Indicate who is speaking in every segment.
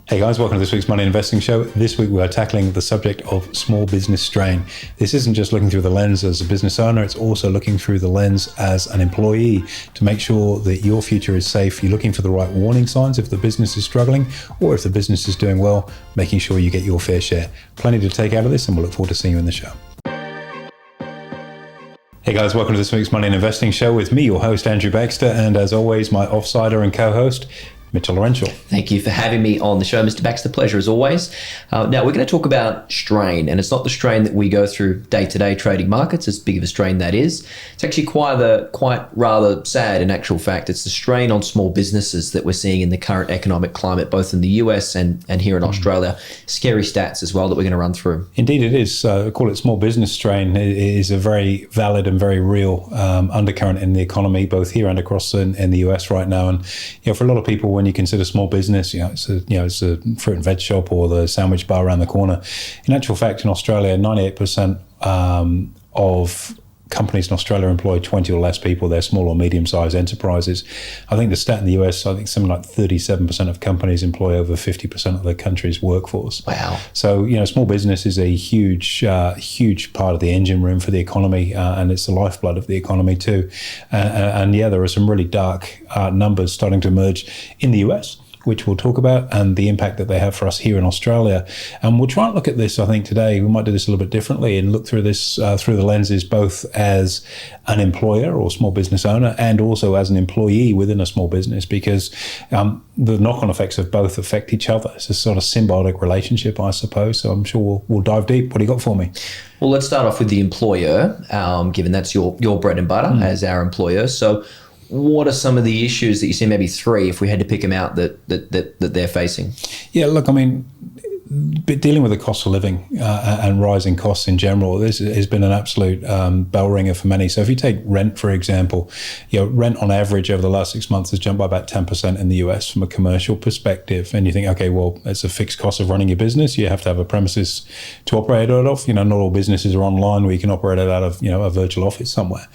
Speaker 1: Hey guys, welcome to this week's Money Investing Show. This week we are tackling the subject of small business strain. This isn't just looking through the lens as a business owner, it's also looking through the lens as an employee to make sure that your future is safe. You're looking for the right warning signs if the business is struggling or if the business is doing well, making sure you get your fair share. Plenty to take out of this, and we'll look forward to seeing you in the show. Hey guys, welcome to this week's Money Investing Show with me, your host, Andrew Baxter, and as always, my offsider and co-host, Mitchell Laurential.
Speaker 2: Thank you for having me on the show, Mr. Baxter. Pleasure as always. Now, we're going to talk about strain, and it's not the strain that we go through day-to-day trading markets, as big of a strain that is. It's actually quite rather sad in actual fact. It's the strain on small businesses that we're seeing in the current economic climate, both in the US and here in Australia. Scary stats as well that we're going to run through.
Speaker 1: Indeed it is. Call it small business strain. It is a very valid and very real undercurrent in the economy, both here and across in the US right now. And for a lot of people, when you consider small business, it's a fruit and veg shop or the sandwich bar around the corner. In actual fact, in Australia, 98% of companies in Australia employ 20 or less people. They're small or medium-sized enterprises. I think the stat in the US, I think something like 37% of companies employ over 50% of the country's workforce.
Speaker 2: Wow.
Speaker 1: So, small business is a huge part of the engine room for the economy, and it's the lifeblood of the economy too. And there are some really dark numbers starting to emerge in the US, which we'll talk about, and the impact that they have for us here in Australia. And we'll try and look at this, I think, today. We might do this a little bit differently and look through this through the lenses both as an employer or small business owner and also as an employee within a small business, because the knock-on effects of both affect each other. It's a sort of symbiotic relationship, I suppose. So I'm sure we'll dive deep. What do you got for me?
Speaker 2: Well, let's start off with the employer, given that's your bread and butter as our employer. So what are some of the issues that you see, maybe three, if we had to pick them out, that they're facing? Yeah, look,
Speaker 1: dealing with the cost of living and rising costs in general, this has been an absolute bell ringer for many. So if you take rent, for example, rent on average over the last 6 months has jumped by about 10% in the US from a commercial perspective. And you think, okay, well, it's a fixed cost of running your business. You have to have a premises to operate out of. Not all businesses are online where you can operate it out of, a virtual office somewhere.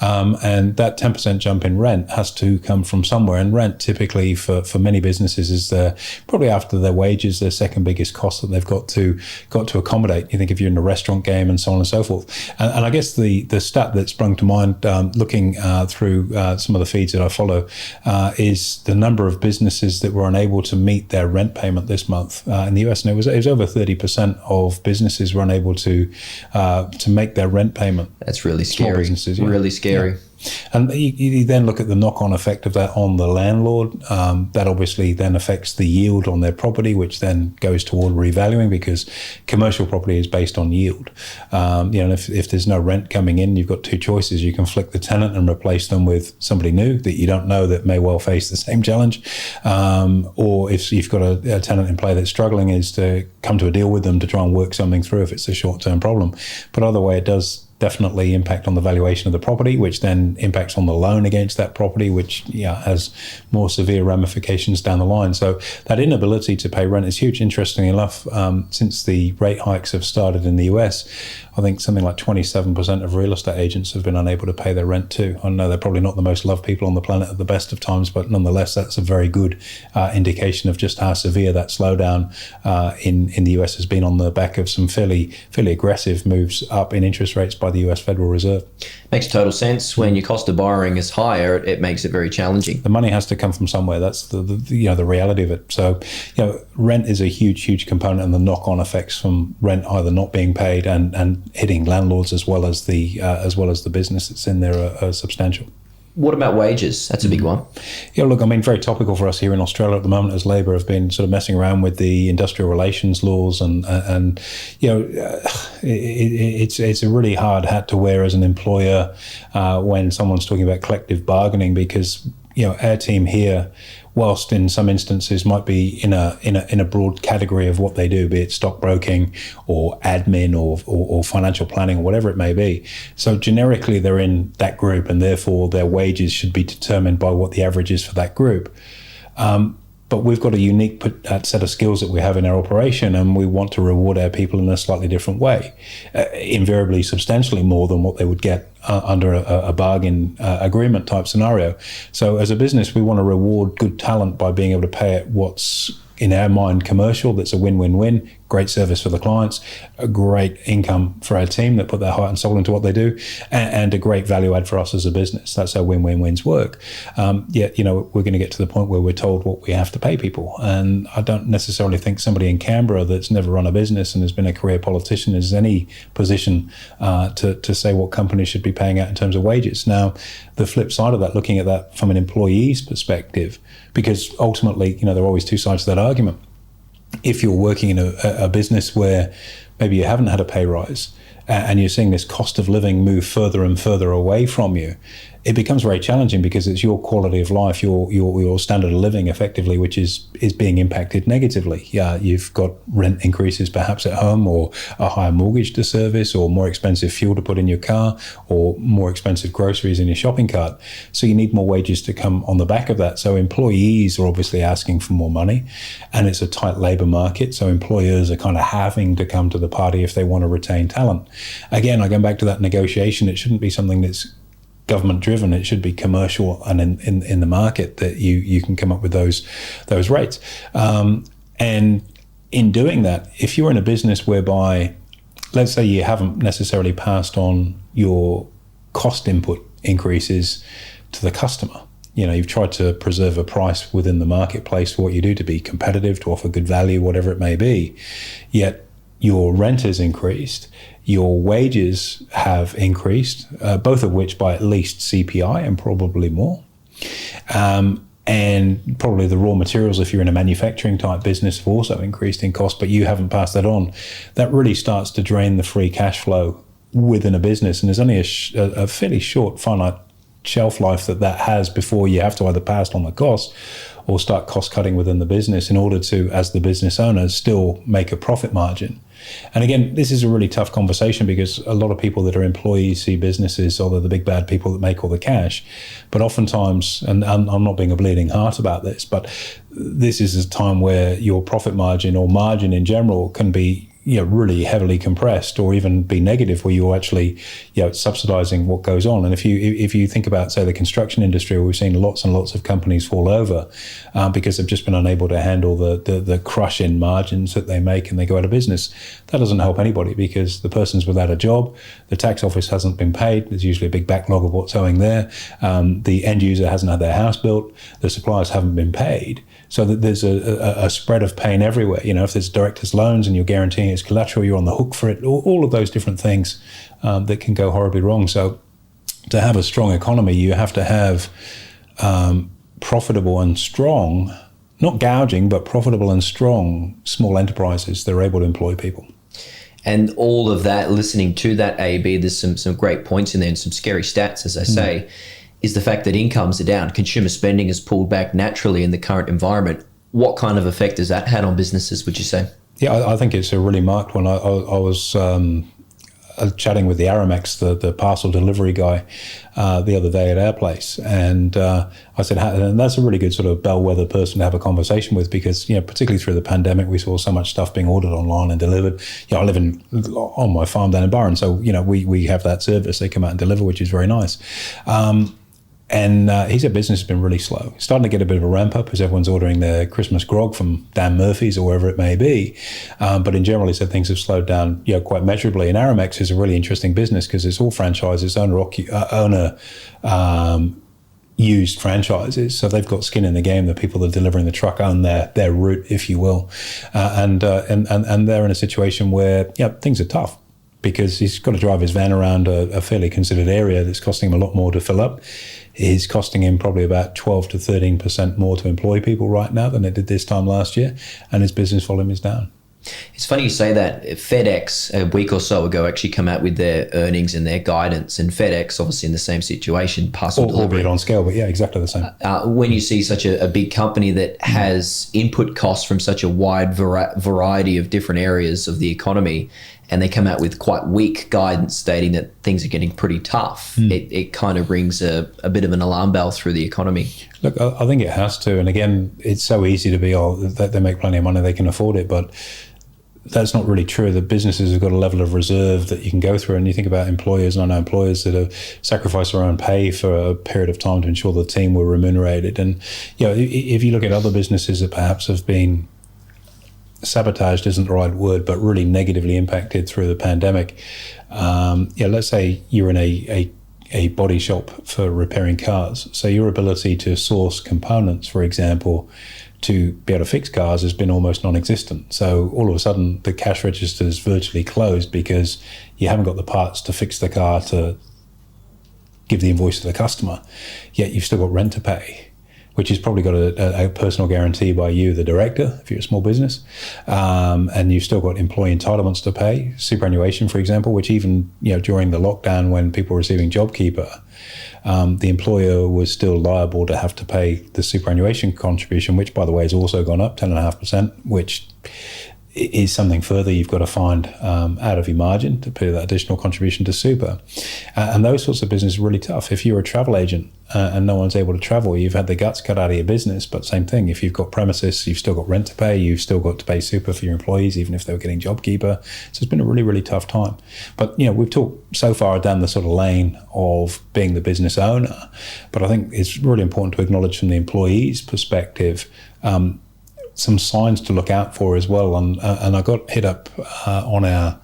Speaker 1: And that 10% jump in rent has to come from somewhere. And rent typically for many businesses is probably after their wages, their second biggest cost that they've got to accommodate. You think if you're in the restaurant game and so on and so forth. And I guess the stat that sprung to mind looking through some of the feeds that I follow is the number of businesses that were unable to meet their rent payment this month in the US. And it was over 30% of businesses were unable to make their rent payment.
Speaker 2: That's really scary.
Speaker 1: Small businesses,
Speaker 2: really scary.
Speaker 1: Yeah. And you then look at the knock-on effect of that on the landlord. That obviously then affects the yield on their property, which then goes toward revaluing, because commercial property is based on yield. And if there's no rent coming in, you've got two choices. You can flick the tenant and replace them with somebody new that you don't know that may well face the same challenge. Or if you've got a tenant in play that's struggling, is to come to a deal with them to try and work something through if it's a short-term problem. But either way, it does definitely impact on the valuation of the property, which then impacts on the loan against that property, which has more severe ramifications down the line. So that inability to pay rent is huge. Interestingly enough, since the rate hikes have started in the US, I think something like 27% of real estate agents have been unable to pay their rent too. I know they're probably not the most loved people on the planet at the best of times, but nonetheless, that's a very good indication of just how severe that slowdown in the US has been on the back of some fairly aggressive moves up in interest rates by the US Federal Reserve.
Speaker 2: Makes total sense. When your cost of borrowing is higher, it makes it very challenging.
Speaker 1: The money has to come from somewhere. That's the reality of it. So rent is a huge component, and the knock-on effects from rent either not being paid and hitting landlords as well as the business that's in there are substantial.
Speaker 2: What about wages? That's a big one.
Speaker 1: Yeah, look, very topical for us here in Australia at the moment, as Labor have been sort of messing around with the industrial relations laws, and it's a really hard hat to wear as an employer when someone's talking about collective bargaining, because our team here, whilst in some instances might be in a broad category of what they do, be it stockbroking or admin or financial planning or whatever it may be. So generically they're in that group, and therefore their wages should be determined by what the average is for that group. But we've got a unique set of skills that we have in our operation, and we want to reward our people in a slightly different way, invariably substantially more than what they would get under a bargain agreement type scenario. So as a business, we want to reward good talent by being able to pay it what's in our mind, commercial. That's a win-win-win. Great service for the clients, a great income for our team that put their heart and soul into what they do, and a great value add for us as a business. That's how win-win-wins work. Yet, we're going to get to the point where we're told what we have to pay people. And I don't necessarily think somebody in Canberra that's never run a business and has been a career politician is any position to say what companies should be paying out in terms of wages. Now, the flip side of that, looking at that from an employee's perspective, because ultimately, there are always two sides to that argument. If you're working in a business where maybe you haven't had a pay rise and you're seeing this cost of living move further and further away from you, it becomes very challenging because it's your quality of life, your standard of living effectively, which is being impacted negatively. Yeah, you've got rent increases perhaps at home, or a higher mortgage to service, or more expensive fuel to put in your car, or more expensive groceries in your shopping cart. So you need more wages to come on the back of that. So employees are obviously asking for more money, and it's a tight labour market. So employers are kind of having to come to the party if they want to retain talent. Again, I go back to that negotiation. It shouldn't be something that's government driven. It should be commercial and in the market that you can come up with those rates. And in doing that, if you're in a business whereby, let's say you haven't necessarily passed on your cost input increases to the customer, you've tried to preserve a price within the marketplace for what you do to be competitive, to offer good value, whatever it may be, yet your rent has increased, your wages have increased, both of which by at least CPI and probably more. And probably the raw materials, if you're in a manufacturing type business, have also increased in cost, but you haven't passed that on. That really starts to drain the free cash flow within a business. And there's only a fairly short, finite shelf life that has before you have to either pass on the cost or start cost cutting within the business in order to, as the business owner, still make a profit margin. And again, this is a really tough conversation because a lot of people that are employees see businesses, although the big bad people that make all the cash. But oftentimes, and I'm not being a bleeding heart about this, but this is a time where your profit margin or margin in general can be really heavily compressed, or even be negative, where you're actually subsidizing what goes on. And if you think about, say, the construction industry, where we've seen lots and lots of companies fall over because they've just been unable to handle the crush in margins that they make, and they go out of business. That doesn't help anybody because the person's without a job, the tax office hasn't been paid, there's usually a big backlog of what's owing there, the end user hasn't had their house built, the suppliers haven't been paid. So that there's a spread of pain everywhere. If there's director's loans and you're guaranteeing it's collateral, you're on the hook for it. All of those different things that can go horribly wrong. So to have a strong economy, you have to have profitable and strong, not gouging, but profitable and strong small enterprises that are able to employ people.
Speaker 2: And all of that, listening to that, AB, there's some great points in there and some scary stats, as I say. Is the fact that incomes are down. Consumer spending has pulled back naturally in the current environment. What kind of effect has that had on businesses, would you say? Yeah,
Speaker 1: I think it's a really marked one. I was chatting with the Aramex, the parcel delivery guy, the other day at our place. And I said, and that's a really good sort of bellwether person to have a conversation with because, particularly through the pandemic, we saw so much stuff being ordered online and delivered. I live on my farm down in Byron. So, we have that service. They come out and deliver, which is very nice. And he said business has been really slow. Starting to get a bit of a ramp up as everyone's ordering their Christmas grog from Dan Murphy's or wherever it may be. But in general, he said things have slowed down quite measurably. And Aramex is a really interesting business because it's all franchises, owner used franchises. So they've got skin in the game. The people that are delivering the truck own their route, if you will. And they're in a situation where things are tough, because he's got to drive his van around a fairly considered area that's costing him a lot more to fill up. It's costing him probably about 12 to 13% more to employ people right now than it did this time last year, and his business volume is down.
Speaker 2: It's funny you say that. FedEx, a week or so ago, actually come out with their earnings and their guidance, and FedEx, obviously in the same situation, parcel delivery.
Speaker 1: Albeit on scale, but exactly the same.
Speaker 2: When you see such a big company that has input costs from such a wide variety of different areas of the economy, and they come out with quite weak guidance stating that things are getting pretty tough, it kind of rings a bit of an alarm bell through the economy.
Speaker 1: Look, I think it has to. And again, it's so easy to be, they make plenty of money, they can afford it. But that's not really true. The businesses have got a level of reserve that you can go through. And you think about employers, and I know employers that have sacrificed their own pay for a period of time to ensure the team were remunerated. And, if you look at other businesses that perhaps have been sabotaged isn't the right word, but really negatively impacted through the pandemic. Let's say you're in a body shop for repairing cars. So your ability to source components, for example, to be able to fix cars has been almost non-existent. So all of a sudden the cash register is virtually closed because you haven't got the parts to fix the car to give the invoice to the customer, yet you've still got rent to pay, which has probably got a personal guarantee by you, the director, if you're a small business, and you've still got employee entitlements to pay, superannuation, for example, which even during the lockdown when people were receiving JobKeeper, the employer was still liable to have to pay the superannuation contribution, which, by the way, has also gone up 10.5%, which is something further you've got to find out of your margin to pay that additional contribution to super. And those sorts of business are really tough. If you're a travel agent and no one's able to travel, you've had the guts cut out of your business. But same thing, if you've got premises, you've still got rent to pay, you've still got to pay super for your employees, even if they were getting JobKeeper. So it's been a really, really tough time. But, we've talked so far down the sort of lane of being the business owner. But I think it's really important to acknowledge from the employee's perspective, some signs to look out for as well. And I got hit up on our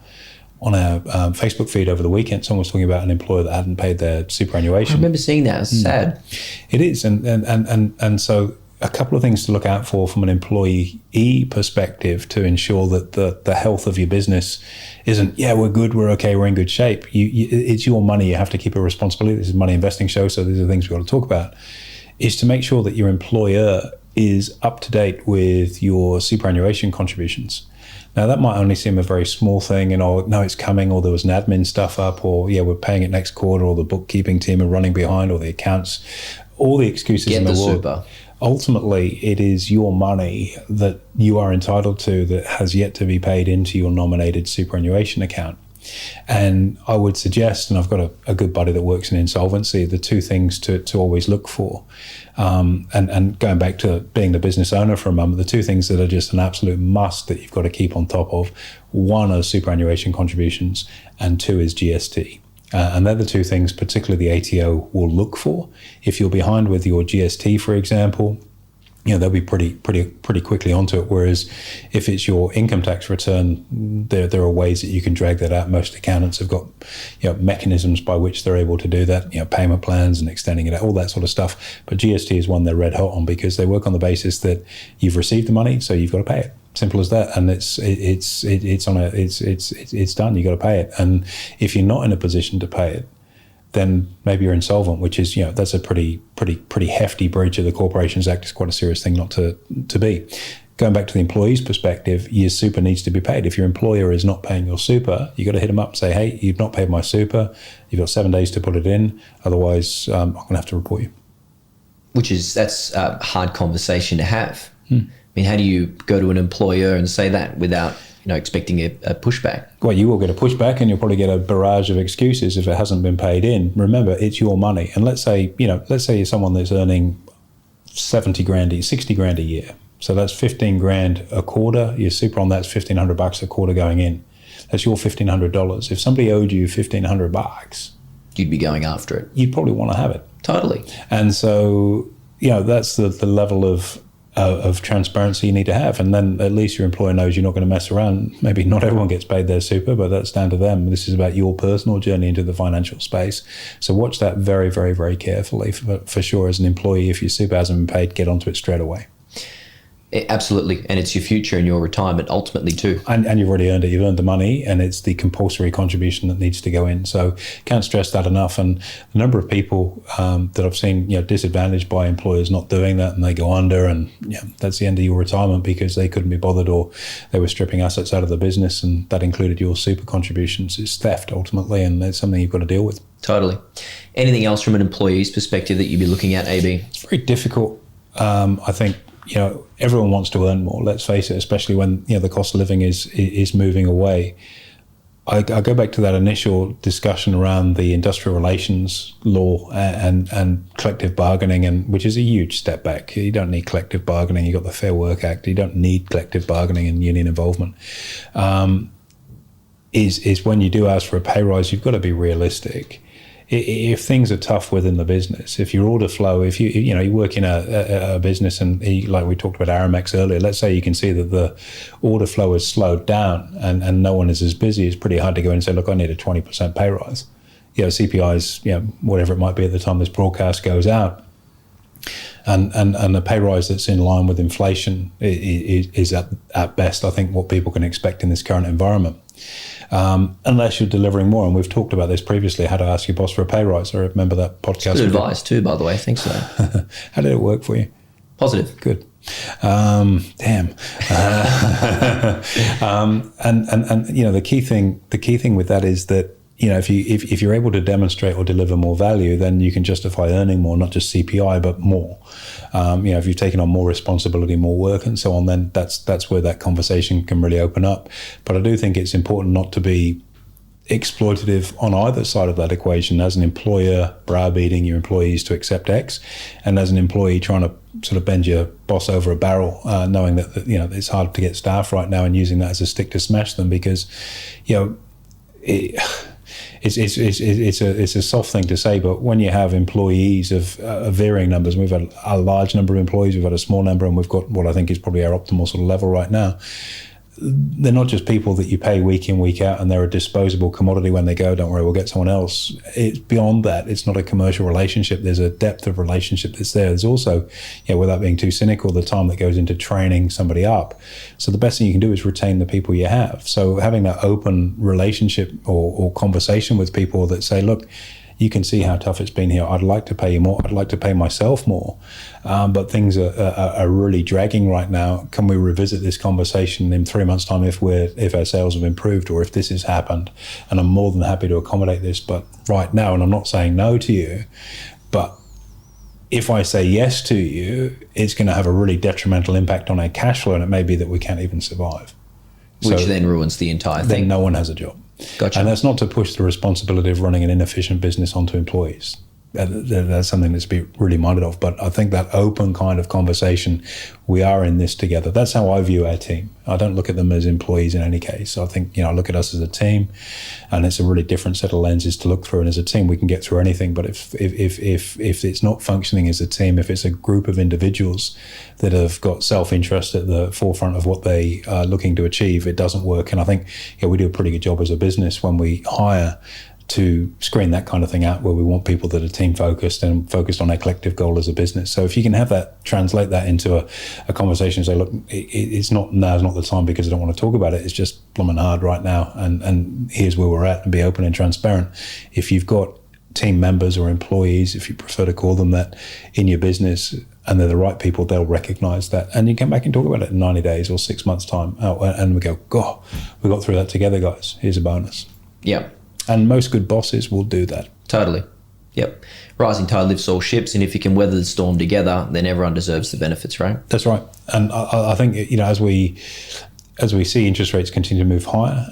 Speaker 1: Facebook feed over the weekend. Someone was talking about an employer that hadn't paid their superannuation.
Speaker 2: I remember seeing that. It's sad.
Speaker 1: It is, and so a couple of things to look out for from an employee perspective to ensure that the health of your business isn't, we're good, we're okay, we're in good shape. It's your money. You have to keep a responsibility. This is a money investing show, so these are things we've got to talk about. Is to make sure that your employer is up to date with your superannuation contributions. Now, that might only seem a very small thing, no, it's coming, or there was an admin stuff up, or we're paying it next quarter, or the bookkeeping team are running behind, or the accounts, all the excuses in the world. Super. Ultimately, it is your money that you are entitled to that has yet to be paid into your nominated superannuation account. And I would suggest, and I've got a good buddy that works in insolvency, the two things to always look for. And going back to being the business owner for a moment, the two things that are just an absolute must that you've got to keep on top of, one are superannuation contributions and two is GST. And they're the two things particularly the ATO will look for. If you're behind with your GST, for example, they'll be pretty quickly onto it. Whereas if it's your income tax return, there are ways that you can drag that out. Most accountants have got mechanisms by which they're able to do that, payment plans and extending it out, all that sort of stuff. But GST is one they're red hot on because they work on the basis that you've received the money, so you've got to pay it. Simple as that. And it's done. You got to pay it. And if you're not in a position to pay it, then maybe you're insolvent, which is, that's a pretty hefty breach of the Corporations Act. It's quite a serious thing not to be. Going back to the employee's perspective, your super needs to be paid. If your employer is not paying your super, you got to hit them up and say, hey, you've not paid my super. You've got 7 days to put it in. Otherwise, I'm going to have to report you.
Speaker 2: That's a hard conversation to have. I mean, how do you go to an employer and say that without expecting a pushback?
Speaker 1: Well, you will get a pushback and you'll probably get a barrage of excuses if it hasn't been paid in. Remember, it's your money. And let's say you're someone that's earning 60 grand a year. So that's 15 grand a quarter. Your super on that's $1,500 a quarter going in. That's your $1,500. If somebody owed you $1,500,
Speaker 2: you'd be going after it.
Speaker 1: You'd probably want to have it.
Speaker 2: Totally.
Speaker 1: And so, that's the level of transparency you need to have, and then at least your employer knows you're not going to mess around. Maybe not everyone gets paid their super, but that's down to them. This is about your personal journey into the financial space. So watch that very, very, very carefully for sure. As an employee, if your super hasn't been paid, get onto it straight away.
Speaker 2: Absolutely, and it's your future and your retirement ultimately too.
Speaker 1: And you've already earned it. You've earned the money, and it's the compulsory contribution that needs to go in. So can't stress that enough. And the number of people that I've seen, disadvantaged by employers not doing that, and they go under, and that's the end of your retirement because they couldn't be bothered, or they were stripping assets out of the business, and that included your super contributions. It's theft ultimately, and it's something you've got to deal with. Totally.
Speaker 2: Anything else from an employee's perspective that you'd be looking at, AB?
Speaker 1: It's very difficult. I think. Everyone wants to earn more, let's face it, especially when, the cost of living is moving away. I go back to that initial discussion around the industrial relations law and collective bargaining, and which is a huge step back. You don't need collective bargaining. You've got the Fair Work Act. You don't need collective bargaining and union involvement. Is when you do ask for a pay rise, you've got to be realistic. if things are tough within the business, if your order flow, if you work in a business and like we talked about Aramex earlier, let's say you can see that the order flow has slowed down and no one is as busy, it's pretty hard to go in and say, look, I need a 20% pay rise. CPI's, whatever it might be at the time this broadcast goes out. And a pay rise that's in line with inflation is at best, I think, what people can expect in this current environment. Unless you're delivering more. And we've talked about this previously, how to ask your boss for a pay rise. I remember that podcast.
Speaker 2: Good advice too, by the way. I think so.
Speaker 1: How did it work for you?
Speaker 2: Positive.
Speaker 1: Good. Damn. And the key thing with that is that, if you're able to demonstrate or deliver more value, then you can justify earning more, not just CPI, but more. If you've taken on more responsibility, more work and so on, then that's where that conversation can really open up. But I do think it's important not to be exploitative on either side of that equation. As an employer, browbeating your employees to accept X, and as an employee trying to sort of bend your boss over a barrel, knowing that it's hard to get staff right now and using that as a stick to smash them because, it's a soft thing to say, but when you have employees of varying numbers, we've had a large number of employees, we've had a small number, and we've got what I think is probably our optimal sort of level right now. They're not just people that you pay week in, week out, and they're a disposable commodity when they go, don't worry, we'll get someone else. It's beyond that. It's not a commercial relationship. There's a depth of relationship that's there. There's also, without being too cynical, the time that goes into training somebody up. So the best thing you can do is retain the people you have. So having that open relationship or conversation with people that say, look, you can see how tough it's been here. I'd like to pay you more. I'd like to pay myself more. But things are really dragging right now. Can we revisit this conversation in 3 months' time if our sales have improved or if this has happened? And I'm more than happy to accommodate this. But right now, and I'm not saying no to you, but if I say yes to you, it's going to have a really detrimental impact on our cash flow, and it may be that we can't even survive.
Speaker 2: Which then ruins the entire thing.
Speaker 1: Then no one has a job.
Speaker 2: Gotcha.
Speaker 1: And that's not to push the responsibility of running an inefficient business onto employees. That's something that's to be really minded of. But I think that open kind of conversation, we are in this together. That's how I view our team. I don't look at them as employees in any case. I think, I look at us as a team, and it's a really different set of lenses to look through. And as a team, we can get through anything. But if it's not functioning as a team, if it's a group of individuals that have got self-interest at the forefront of what they are looking to achieve, it doesn't work. And I think we do a pretty good job as a business when we hire to screen that kind of thing out, where we want people that are team focused and focused on a collective goal as a business. So if you can have that, translate that into a conversation and say, look, now's not the time because I don't want to talk about it. It's just blooming hard right now. And here's where we're at, and be open and transparent. If you've got team members or employees, if you prefer to call them that, in your business, and they're the right people, they'll recognize that. And you come back and talk about it in 90 days or 6 months' time. And we go, God, we got through that together, guys. Here's a bonus.
Speaker 2: Yeah.
Speaker 1: And most good bosses will do that.
Speaker 2: Totally. Yep. Rising tide lifts all ships, and if you can weather the storm together, then everyone deserves the benefits, right?
Speaker 1: That's right. And I think, as we see interest rates continue to move higher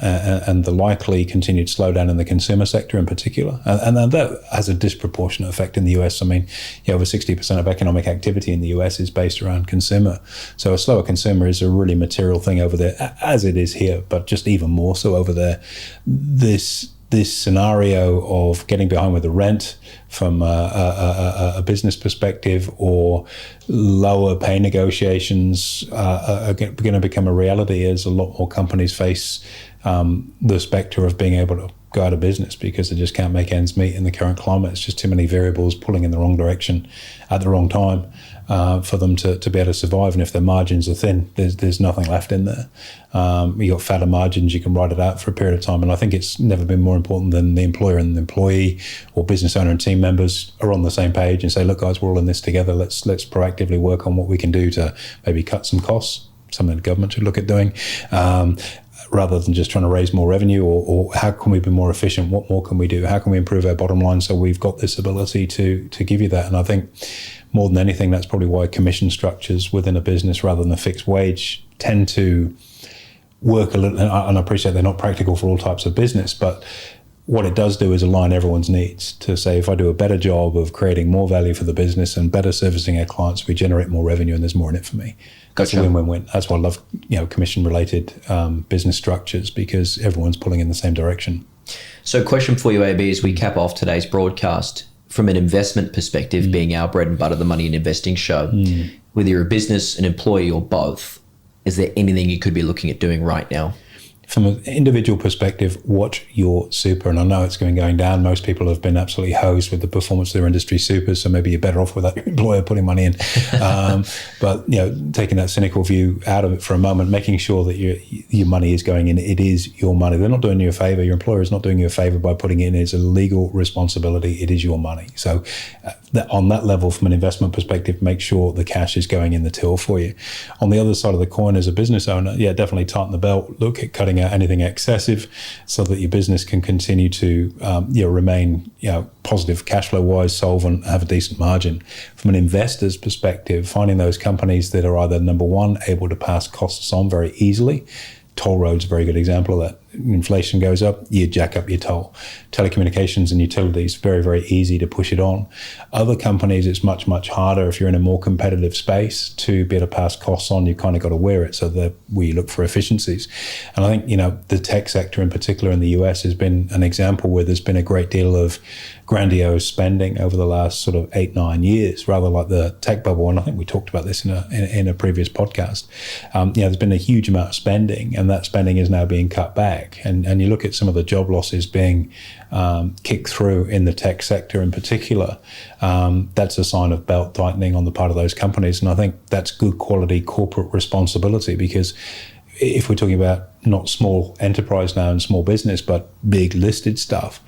Speaker 1: and the likely continued slowdown in the consumer sector in particular, and that has a disproportionate effect in the US. I mean, over 60% of economic activity in the US is based around consumer. So a slower consumer is a really material thing over there, as it is here, but just even more so over there. This scenario of getting behind with the rent from a business perspective, or lower pay negotiations are going to become a reality as a lot more companies face the specter of being able to go out of business because they just can't make ends meet in the current climate. It's just too many variables pulling in the wrong direction at the wrong time for them to be able to survive. And if their margins are thin, there's nothing left in there. You got fatter margins, you can ride it out for a period of time. And I think it's never been more important than the employer and the employee, or business owner and team members, are on the same page and say, look, guys, we're all in this together. Let's proactively work on what we can do to maybe cut some costs, something the government should look at doing. Rather than just trying to raise more revenue, or how can we be more efficient? What more can we do? How can we improve our bottom line so we've got this ability to give you that? And I think more than anything, that's probably why commission structures within a business rather than a fixed wage tend to work a little, and I appreciate they're not practical for all types of business, but what it does do is align everyone's needs to say, if I do a better job of creating more value for the business and better servicing our clients, we generate more revenue and there's more in it for me. That's a win-win-win. That's why I love, commission-related business structures, because everyone's pulling in the same direction.
Speaker 2: So question for you, AB, as we cap off today's broadcast, from an investment perspective, being our bread and butter, the money and investing show, whether you're a business, an employee or both, is there anything you could be looking at doing right now?
Speaker 1: From an individual perspective, watch your super. And I know it's going down. Most people have been absolutely hosed with the performance of their industry supers, so maybe you're better off without your employer putting money in. But taking that cynical view out of it for a moment, making sure that your money is going in. It is your money. They're not doing you a favor. Your employer is not doing you a favor by putting it in. It's a legal responsibility. It is your money. So on that level, from an investment perspective, make sure the cash is going in the till for you. On the other side of the coin, as a business owner, definitely tighten the belt. Look at cutting out anything excessive so that your business can continue to remain positive cash flow wise, solvent, have a decent margin. From an investor's perspective, finding those companies that are either, number one, able to pass costs on very easily. Toll roads, a very good example of that. Inflation goes up, you jack up your toll. Telecommunications and utilities, very, very easy to push it on. Other companies, it's much, much harder if you're in a more competitive space to be able to pass costs on. You kind of got to wear it, so that we look for efficiencies. And I think, the tech sector in particular in the US has been an example where there's been a great deal of grandiose spending over the last sort of 8-9 years, rather like the tech bubble. And I think we talked about this in a previous podcast. There's been a huge amount of spending, and that spending is now being cut back. And you look at some of the job losses being kicked through in the tech sector in particular, that's a sign of belt tightening on the part of those companies. And I think that's good quality corporate responsibility, because if we're talking about not small enterprise now and small business, but big listed stuff,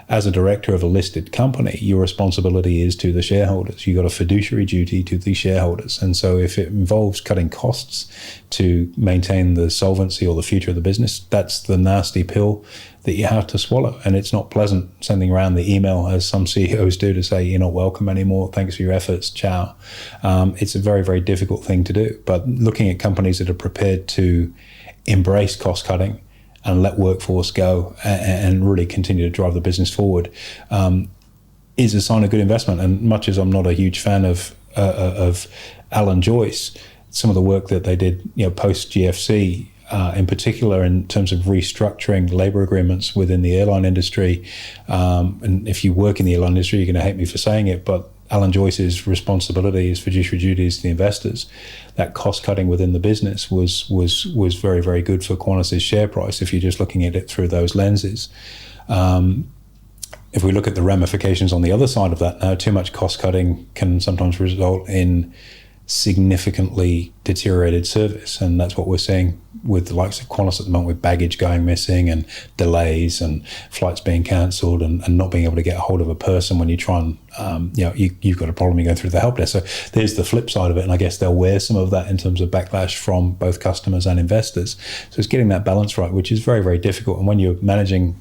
Speaker 1: as a director of a listed company, your responsibility is to the shareholders. You've got a fiduciary duty to the shareholders. And so if it involves cutting costs to maintain the solvency or the future of the business, that's the nasty pill that you have to swallow. And it's not pleasant sending around the email, as some CEOs do, to say, you're not welcome anymore, thanks for your efforts, ciao. It's a very, very difficult thing to do. But looking at companies that are prepared to embrace cost cutting and let workforce go and really continue to drive the business forward is a sign of good investment. And much as I'm not a huge fan of Alan Joyce, some of the work that they did, post GFC, in particular in terms of restructuring labor agreements within the airline industry, and if you work in the airline industry, you're going to hate me for saying it, but Alan Joyce's responsibility, his fiduciary duties to the investors, that cost cutting within the business was very, very good for Qantas's share price if you're just looking at it through those lenses. If we look at the ramifications on the other side of that now, too much cost cutting can sometimes result in significantly deteriorated service, and that's what we're seeing with the likes of Qantas at the moment, with baggage going missing and delays and flights being cancelled and not being able to get a hold of a person when you try and you've got a problem, you go through the help desk. So there's the flip side of it, and I guess they'll wear some of that in terms of backlash from both customers and investors. So it's getting that balance right, which is very, very difficult. And when you're managing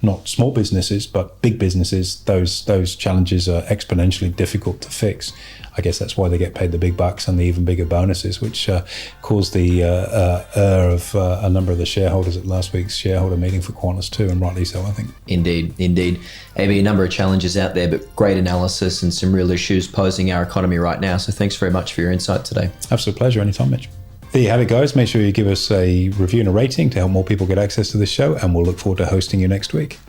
Speaker 1: not small businesses but big businesses, those challenges are exponentially difficult to fix. I guess that's why they get paid the big bucks and the even bigger bonuses, which caused the of a number of the shareholders at last week's shareholder meeting for Qantas too, and rightly so, I think. Indeed.
Speaker 2: AB, a number of challenges out there, but great analysis and some real issues posing our economy right now. So thanks very much for your insight today.
Speaker 1: Absolute pleasure. Anytime, Mitch. There you have it, guys. Make sure you give us a review and a rating to help more people get access to this show, and we'll look forward to hosting you next week.